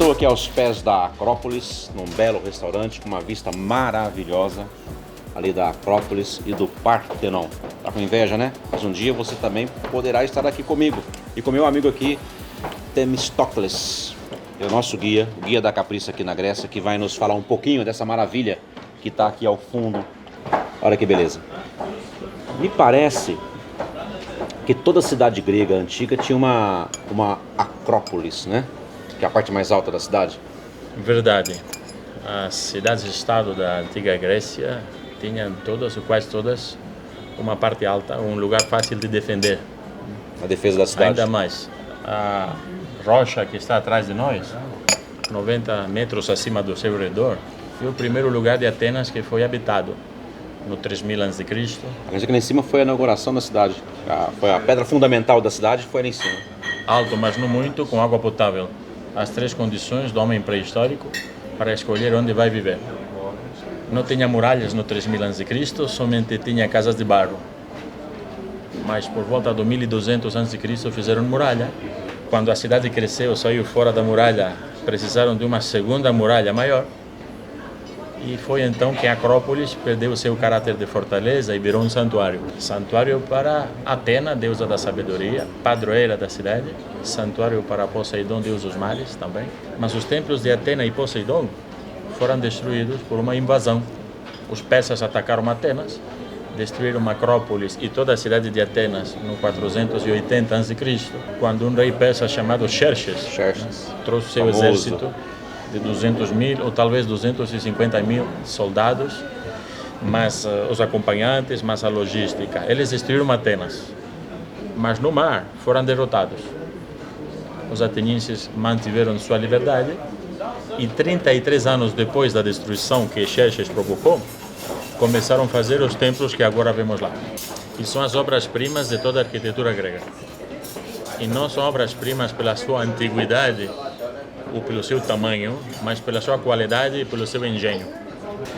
Estou aqui aos pés da Acrópolis, num belo restaurante com uma vista maravilhosa ali da Acrópolis e do Partenon. Tá com inveja, né? Mas um dia você também poderá estar aqui comigo e com meu amigo aqui, Themistocles, é o nosso guia, o guia da Capriça aqui na Grécia, que vai nos falar um pouquinho dessa maravilha que está aqui ao fundo. Olha que beleza. Me parece que toda cidade grega antiga tinha uma Acrópolis, né? Que é a parte mais alta da cidade. Verdade. As cidades-estado da antiga Grécia tinham todas, ou quase todas, uma parte alta, um lugar fácil de defender. A defesa da cidade. Ainda mais. A rocha que está atrás de nós, 90 metros acima do seu redor, foi o primeiro lugar de Atenas que foi habitado, no 3000 a.C. Aqui lá em cima foi a inauguração da cidade. Foi a pedra fundamental da cidade, foi ali em cima. Alto, mas não muito, com água potável. As três condições do homem pré-histórico para escolher onde vai viver. Não tinha muralhas no 3000 a.C., somente tinha casas de barro. Mas por volta do 1200 a.C. fizeram muralha. Quando a cidade cresceu, saiu fora da muralha, precisaram de uma segunda muralha maior. E foi então que a Acrópolis perdeu o seu caráter de fortaleza e virou um santuário. Santuário para Atena, deusa da sabedoria, padroeira da cidade. Santuário para Poseidon, deus dos mares também. Mas os templos de Atena e Poseidon foram destruídos por uma invasão. Os persas atacaram Atenas, destruíram a Acrópolis e toda a cidade de Atenas no 480 a.C., quando um rei persa chamado Xerxes trouxe seu exército de 200 mil ou talvez 250 mil soldados, mas os acompanhantes, mas a logística. Eles destruíram Atenas, mas no mar foram derrotados. Os atenienses mantiveram sua liberdade e 33 anos depois da destruição que Xerxes provocou, começaram a fazer os templos que agora vemos lá. E são as obras-primas de toda a arquitetura grega. E não são obras-primas pela sua antiguidade ou pelo seu tamanho, mas pela sua qualidade e pelo seu engenho.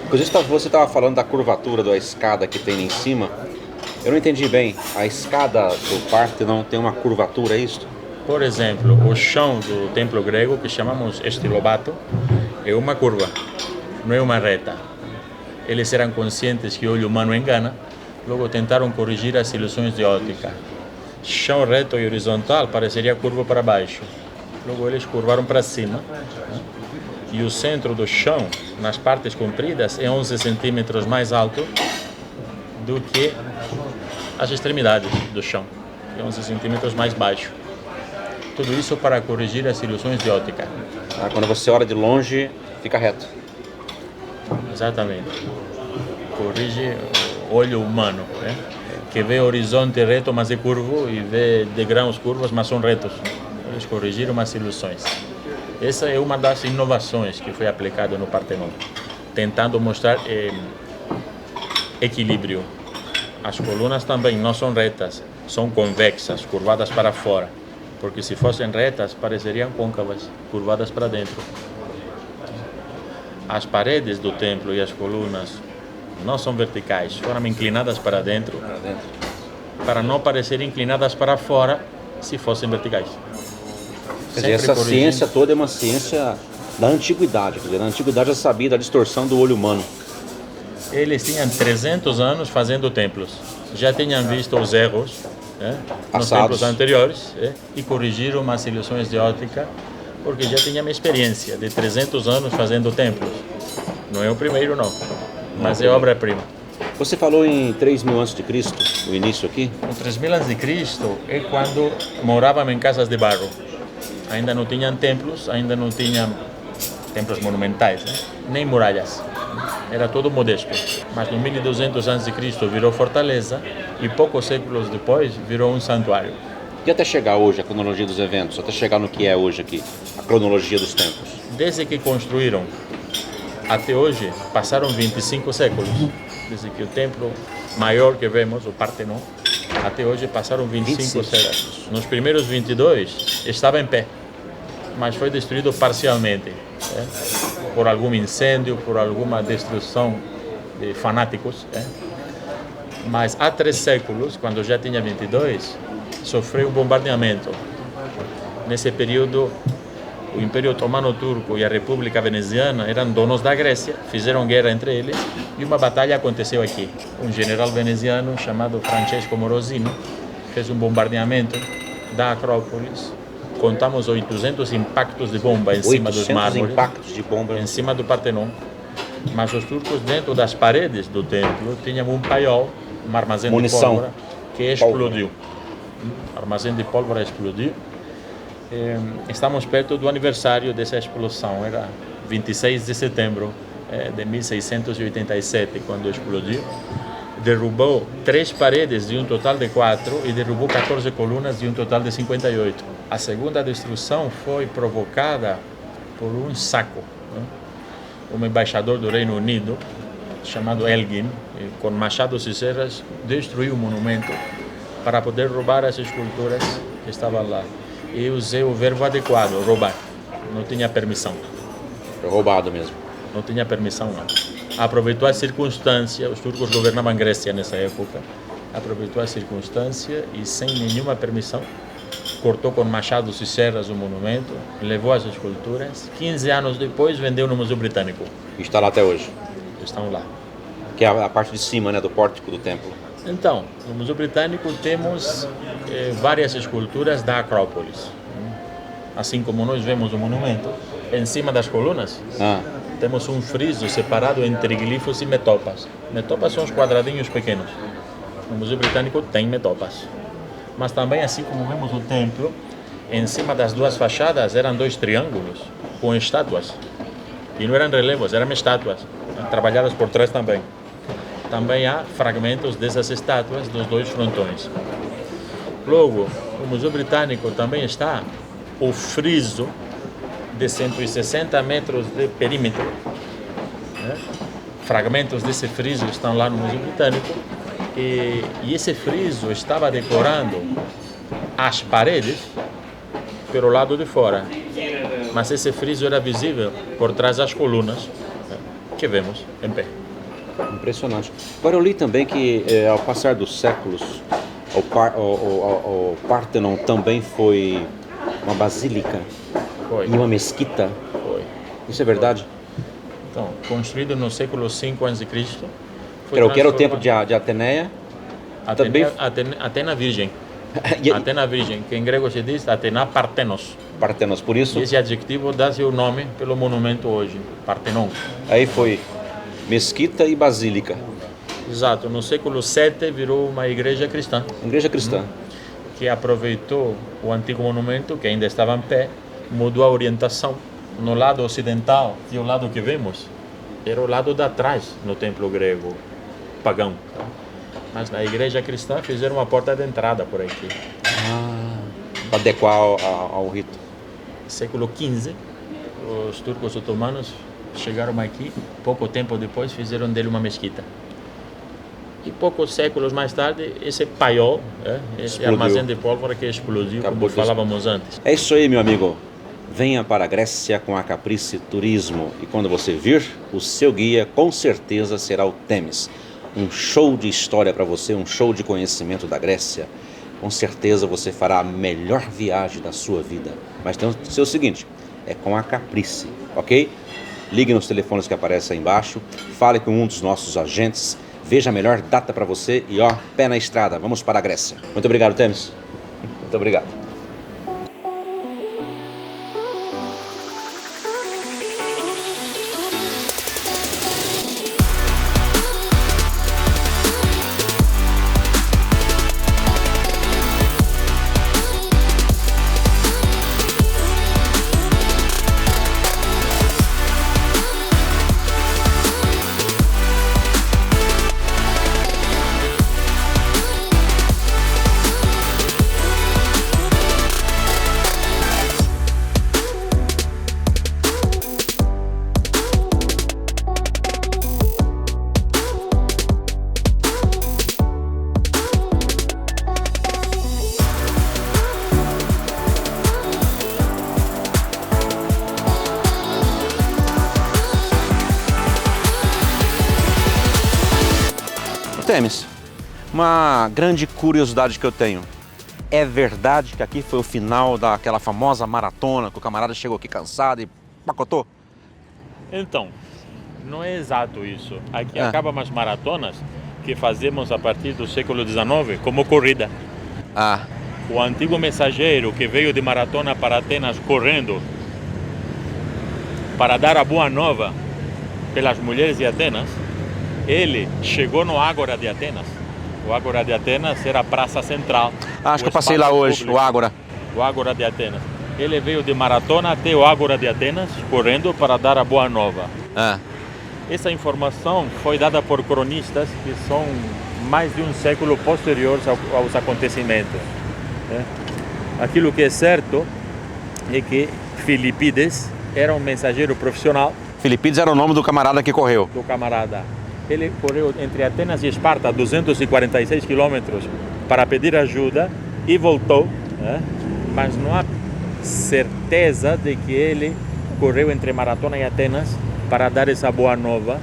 Inclusive, você estava falando da curvatura da escada que tem ali em cima. Eu não entendi bem. A escada do Partenon tem uma curvatura, é isso? Por exemplo, o chão do templo grego, que chamamos estilobato, é uma curva, não é uma reta. Eles eram conscientes que o olho humano engana, logo tentaram corrigir as ilusões de ótica. Chão reto e horizontal pareceria curvo para baixo. Logo eles curvaram para cima, e o centro do chão, nas partes compridas, é 11 centímetros mais alto do que as extremidades do chão, é 11 centímetros mais baixo. Tudo isso para corrigir as ilusões de ótica. Quando você olha de longe, fica reto. Exatamente. Corrige o olho humano, né? Que vê o horizonte reto, mas é curvo, e vê degraus curvos, mas são retos. Eles corrigiram as ilusões. Essa é uma das inovações que foi aplicada no Partenon, tentando mostrar equilíbrio. As colunas também não são retas, são convexas, curvadas para fora, porque se fossem retas, pareceriam côncavas, curvadas para dentro. As paredes do templo e as colunas não são verticais, foram inclinadas para dentro, para não parecerem inclinadas para fora se fossem verticais. Quer dizer, essa ciência toda é uma ciência da antiguidade. Quer dizer, na antiguidade já sabia da distorção do olho humano. Eles tinham 300 anos fazendo templos. Já tinham visto os erros, nos templos anteriores, e corrigiram as ilusões de ótica, porque já tinham experiência de 300 anos fazendo templos. Não é o primeiro, não, mas é obra-prima. Você falou em 3000 a.C., o início aqui? O 3000 a.C. é quando moravam em casas de barro. Ainda não tinham templos, ainda não tinham templos monumentais, nem muralhas. Era tudo modesto. Mas no 1200 a.C. virou fortaleza e poucos séculos depois virou um santuário. E até chegar hoje, a cronologia dos eventos, até chegar no que é hoje aqui, a cronologia dos templos? Desde que construíram até hoje, passaram 25 séculos. Desde que o templo maior que vemos, o Partenon, até hoje passaram 25 séculos. Nos primeiros 22 estava em pé, mas foi destruído parcialmente, por algum incêndio, por alguma destruição de fanáticos. Mas há 3 séculos, quando já tinha 22, sofreu um bombardeamento. Nesse período, o Império Otomano Turco e a República Veneziana eram donos da Grécia, fizeram guerra entre eles e uma batalha aconteceu aqui. Um general veneziano chamado Francesco Morosino fez um bombardeamento da Acrópolis. Contamos 800 impactos de bomba em cima dos mármores, impactos de bomba em cima do Partenon. Mas os turcos, dentro das paredes do templo, tinham um paiol, um armazém de pólvora, que explodiu. O armazém de pólvora explodiu. Estamos perto do aniversário dessa explosão. Era 26 de setembro de 1687, quando explodiu. Derrubou 3 paredes de um total de 4 e derrubou 14 colunas de um total de 58. A segunda destruição foi provocada por um saco. Um embaixador do Reino Unido, chamado Elgin, com machados e serras, destruiu o monumento para poder roubar as esculturas que estavam lá. E usei o verbo adequado, roubar. Não tinha permissão. Foi roubado mesmo. Não tinha permissão, não. Aproveitou a circunstância, os turcos governavam a Grécia nessa época, aproveitou a circunstância e sem nenhuma permissão, cortou com machados e serras o monumento, levou as esculturas, 15 anos depois vendeu no Museu Britânico. E está lá até hoje. Estão lá. Que é a parte de cima, né, do pórtico do templo. Então, no Museu Britânico temos várias esculturas da Acrópolis. Assim como nós vemos o monumento, em cima das colunas, temos um friso separado entre glifos e metopas. Metopas são os quadradinhos pequenos. No Museu Britânico tem metopas. Mas também, assim como vemos o templo, em cima das duas fachadas eram 2 triângulos com estátuas. E não eram relevos, eram estátuas, trabalhadas por trás também. Também há fragmentos dessas estátuas dos 2 frontões. Logo, no Museu Britânico também está o friso de 160 metros de perímetro. Fragmentos desse friso estão lá no Museu Britânico. E esse friso estava decorando as paredes pelo lado de fora. Mas esse friso era visível por trás das colunas que vemos em pé. Impressionante. Agora eu li também que ao passar dos séculos, o Partenon também foi uma basílica e uma mesquita. Foi. Isso é verdade? Então, construído no século V a.C., que era o templo de Ateneia. Atena Virgem. Atena Virgem, que em grego se diz Atena Partenos. Partenos, por isso. E esse adjetivo dá seu nome pelo monumento hoje, Partenon. Aí foi mesquita e basílica. Exato, no século VII virou uma igreja cristã. Igreja cristã. Que aproveitou o antigo monumento, que ainda estava em pé, mudou a orientação. No lado ocidental, que é o lado que vemos, era o lado de trás no templo grego pagão. Mas na igreja cristã fizeram uma porta de entrada por aqui. Para adequar ao rito. Século XV, os turcos otomanos chegaram aqui, pouco tempo depois fizeram dele uma mesquita. E poucos séculos mais tarde, esse paiol, esse armazém de pólvora que explodiu, como falávamos antes. É isso aí, meu amigo. Venha para a Grécia com a Caprice Turismo e quando você vir, o seu guia com certeza será o Temis. Um show de história para você, um show de conhecimento da Grécia. Com certeza você fará a melhor viagem da sua vida. Mas tem que ser o seguinte, é com a Caprice, ok? Ligue nos telefones que aparecem aí embaixo, fale com um dos nossos agentes, veja a melhor data para você e pé na estrada, vamos para a Grécia. Muito obrigado, Temis. Muito obrigado. Temis, uma grande curiosidade que eu tenho. É verdade que aqui foi o final daquela famosa maratona, que o camarada chegou aqui cansado e pacotou? Então, não é exato isso. Aqui acabam as maratonas que fazemos a partir do século XIX como corrida. O antigo mensageiro que veio de maratona para Atenas correndo para dar a boa nova pelas mulheres de Atenas, ele chegou no Ágora de Atenas. O Ágora de Atenas era a praça central. Acho que eu passei lá hoje, público, o Ágora. O Ágora de Atenas. Ele veio de maratona até o Ágora de Atenas, correndo para dar a boa nova. Essa informação foi dada por cronistas que são mais de um século posteriores aos acontecimentos. Aquilo que é certo é que Filipides era um mensageiro profissional. Filipides era o nome do camarada que correu. Do camarada. Ele correu entre Atenas e Esparta 246 quilômetros para pedir ajuda e voltou, mas não há certeza de que ele correu entre Maratona e Atenas para dar essa boa nova,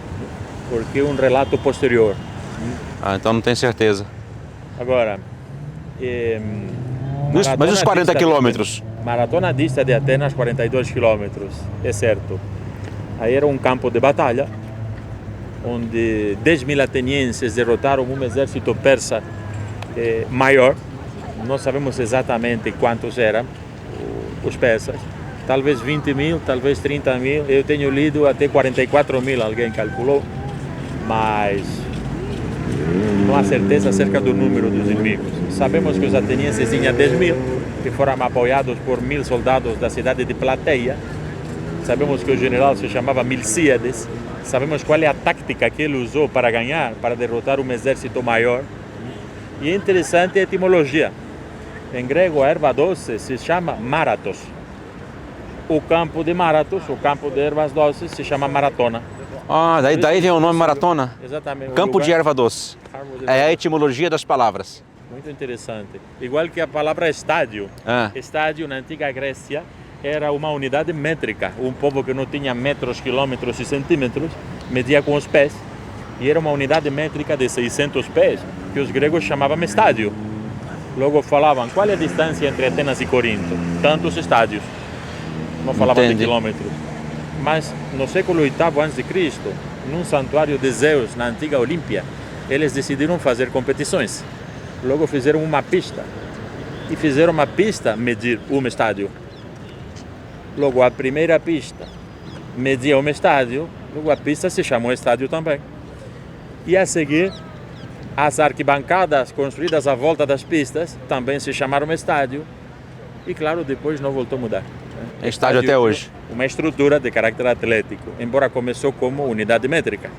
porque é um relato posterior. Então não tem certeza. Agora, mas os 40 quilômetros? Maratona dista de Atenas 42 quilômetros, é certo. Aí era um campo de batalha, onde 10.000 atenienses derrotaram um exército persa maior. Não sabemos exatamente quantos eram os persas. Talvez 20.000, talvez 30.000. Eu tenho lido até 44.000, alguém calculou. Mas não há certeza acerca do número dos inimigos. Sabemos que os atenienses tinham 10.000, que foram apoiados por 1.000 soldados da cidade de Plateia. Sabemos que o general se chamava Milcíades. Sabemos qual é a tática que ele usou para ganhar, para derrotar um exército maior. E é interessante a etimologia. Em grego, a erva doce se chama Maratos. O campo de Maratos, o campo de ervas doces, se chama Maratona. Daí vem o nome Maratona? Exatamente. Campo de erva doce. É a etimologia das palavras. Muito interessante. Igual que a palavra estádio. Estádio, na antiga Grécia, era uma unidade métrica. Um povo que não tinha metros, quilômetros e centímetros, media com os pés. E era uma unidade métrica de 600 pés, que os gregos chamavam estádio. Logo falavam, qual é a distância entre Atenas e Corinto? Tantos estádios. Não falavam de quilômetros. Mas no século VIII a.C., num santuário de Zeus, na antiga Olímpia, eles decidiram fazer competições. Logo fizeram uma pista. E fizeram uma pista medir um estádio. Logo, a primeira pista media um estádio, logo a pista se chamou estádio também. E a seguir, as arquibancadas construídas à volta das pistas também se chamaram estádio. E claro, depois não voltou a mudar. É estádio até hoje. Uma estrutura de caráter atlético, embora começou como unidade métrica.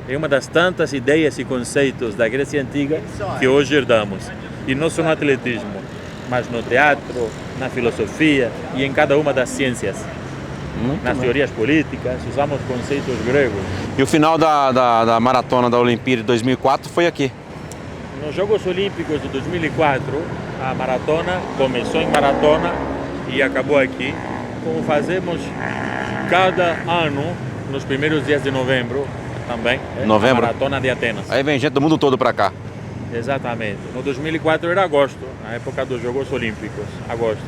É uma das tantas ideias e conceitos da Grécia Antiga que hoje herdamos. E não só no atletismo, mas no teatro, na filosofia e em cada uma das ciências. Nas teorias políticas, usamos conceitos gregos. E o final da maratona da Olimpíada de 2004 foi aqui? Nos Jogos Olímpicos de 2004, a maratona começou em Maratona e acabou aqui, como fazemos cada ano, nos primeiros dias de novembro, também, novembro? A Maratona de Atenas. Aí vem gente do mundo todo para cá. Exatamente. No 2004 era agosto, na época dos Jogos Olímpicos, agosto.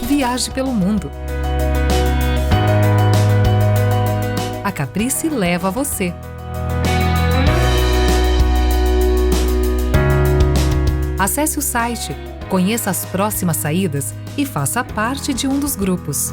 Viaje pelo mundo. A Caprice leva você. Acesse o site, conheça as próximas saídas e faça parte de um dos grupos.